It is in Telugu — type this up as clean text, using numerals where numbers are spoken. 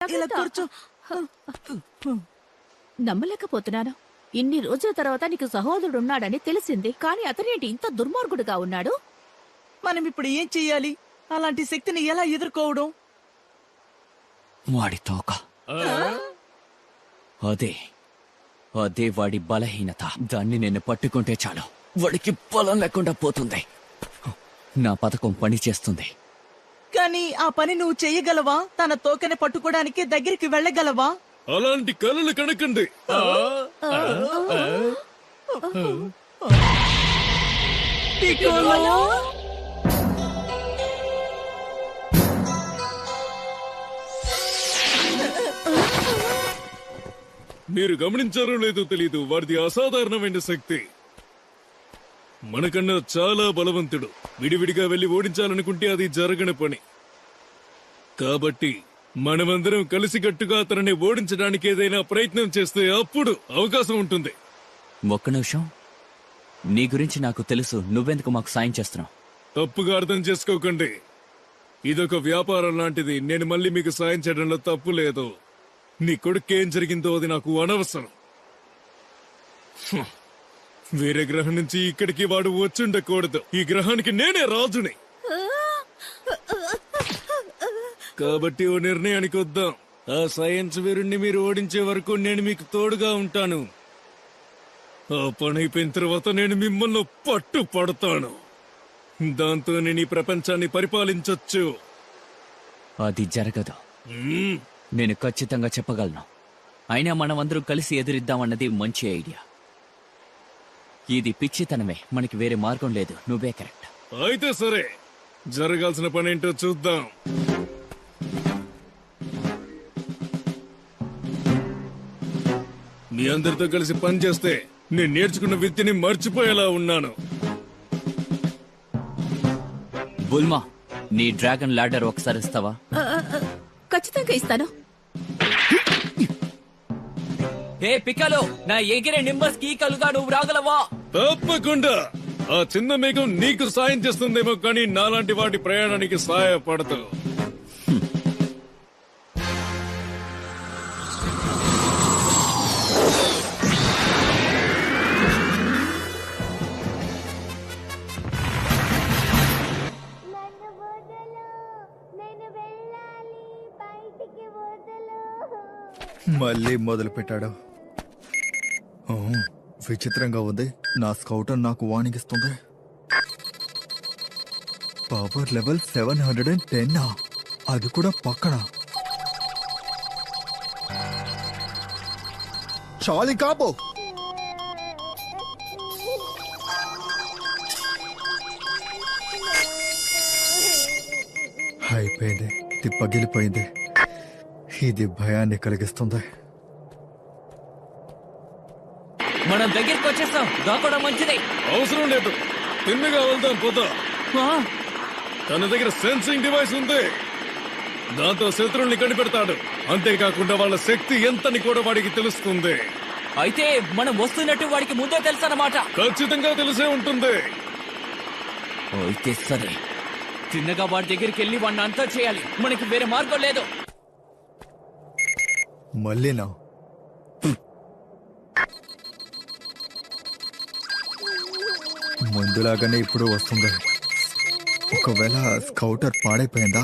ఇలా కూర్చో. నమ్మలేకపోతున్నాను. ఇన్ని రోజుల తర్వాత నీకు సహోదరుడున్నాడని తెలిసింది, కానీ అతనేంటి ఇంత దుర్మార్గుడుగా ఉన్నాడు? మనం ఇప్పుడు ఏం చెయ్యాలి? అలాంటి శక్తిని ఎలా ఎదుర్కోవడం? వాడి తోక. అదే అదే వాడి బలహీనత. దాన్ని నేను పట్టుకుంటే చాలు, వాడికి బలం లేకుండా పోతుంది. నా పథకం పని చేస్తుంది. కానీ ఆ పని నువ్వు చెయ్యగలవా? తన తోకని పట్టుకోవడానికి దగ్గరికి వెళ్ళగలవా? అలాంటి కలలు కనకండి. పికోలో! మీరు గమనించారో లేదో తెలీదు, వాడిది అసాధారణమైన శక్తి. మనకన్నా చాలా బలవంతుడు. విడివిడిగా వెళ్లి ఓడించాలనుకుంటే అది జరగని పని. కాబట్టి మనమందరం కలిసికట్టుగా అతనిని ఓడించడానికి ఏదైనా ప్రయత్నం చేస్తే అప్పుడు అవకాశం ఉంటుంది. ఒక్క నిమిషం, నీ గురించి నాకు తెలుసు. నువ్వెందుకు మాకు సాయం చేస్తున్నావు? తప్పుగా అర్థం చేసుకోకండి, ఇదొక వ్యాపారం లాంటిది. నేను మళ్ళీ మీకు సాయం చేయడంలో తప్పు లేదు. నీ కొడుకేం జరిగిందో అది నాకు అనవసరం. వేరే గ్రహం నుంచి ఇక్కడికి వాడు వచ్చుండకూడదు. ఈ గ్రహానికి నేనే రాజుని. కాబట్టి ఓ నిర్ణయానికి వద్దాం. ఆ సైన్స్ వీరుణ్ణి మీరు ఓడించే వరకు నేను మీకు తోడుగా ఉంటాను. ఆ పని అయిపోయిన తర్వాత నేను మిమ్మల్ని పట్టు పడతాను. దాంతో నేను ఈ ప్రపంచాన్ని పరిపాలించొచ్చు. అది జరగదు. నేను ఖచ్చితంగా చెప్పగలను. అయినా మనమందరం కలిసి ఎదురిద్దామన్నది మంచి ఐడియా. ఇది పిచ్చితనమే, మనకి వేరే మార్గం లేదు. నువ్వే కరెక్ట్. అయితే సరే, జరగాల్సిన పని ఏంటో చూద్దాం. మీ అందరితో కలిసి పనిచేస్తే నేను నేర్చుకున్న విద్యని మర్చిపోయేలా ఉన్నాను. బుల్మా, నీ డ్రాగన్ లాడర్ ఒకసారి ఇస్తావా? ఖచ్చితంగా ఇస్తాను. ఏ పికాలో, నా ఎగిరే నింబస్ కీ కలుగా నువ్వు రాగలవా? తప్పకుండా. ఆ చిన్న మేఘం నీకు సాయం చేస్తుందేమో, కానీ నాలాంటి వాటి ప్రయాణానికి సహాయపడదు. మళ్ళీ మొదలు పెట్టాడు. విచిత్రంగా ఉంది. నా స్కౌటర్ నాకు వార్నింగ్ ఇస్తుంది. Power level 710. అది కూడా పక్కన. చాలి కాపో. అయిపోయింది, ఇది పగిలిపోయింది. ఇది భయాన్ని కలిగిస్తుంది. మనం దగ్గరికి వచ్చేస్తాం. దాకోవడం మంచిది. అవసరం లేదు, తిన్నగా వెళ్దాం. పోతా. తన దగ్గర సెన్సింగ్ డివైస్ ఉంది. దాంతో శత్రువుల్ని కనిపెడతాడు. అంతేకాకుండా వాళ్ళ శక్తి ఎంతని కూడా వాడికి తెలుస్తుంది. అయితే మనం వస్తున్నట్టు వాడికి ముందే తెలుసన్నమాట. ఖచ్చితంగా తెలిసే ఉంటుంది. అయితే సరే, చిన్నగా వాడి దగ్గరికి వెళ్ళి వాడిని అంతా చేయాలి. మనకి వేరే మార్గం లేదు. మళ్ళీనా? ముందులాగానే ఇప్పుడు వస్తుంది. ఒకవేళ స్కౌటర్ పాడైపోయిందా?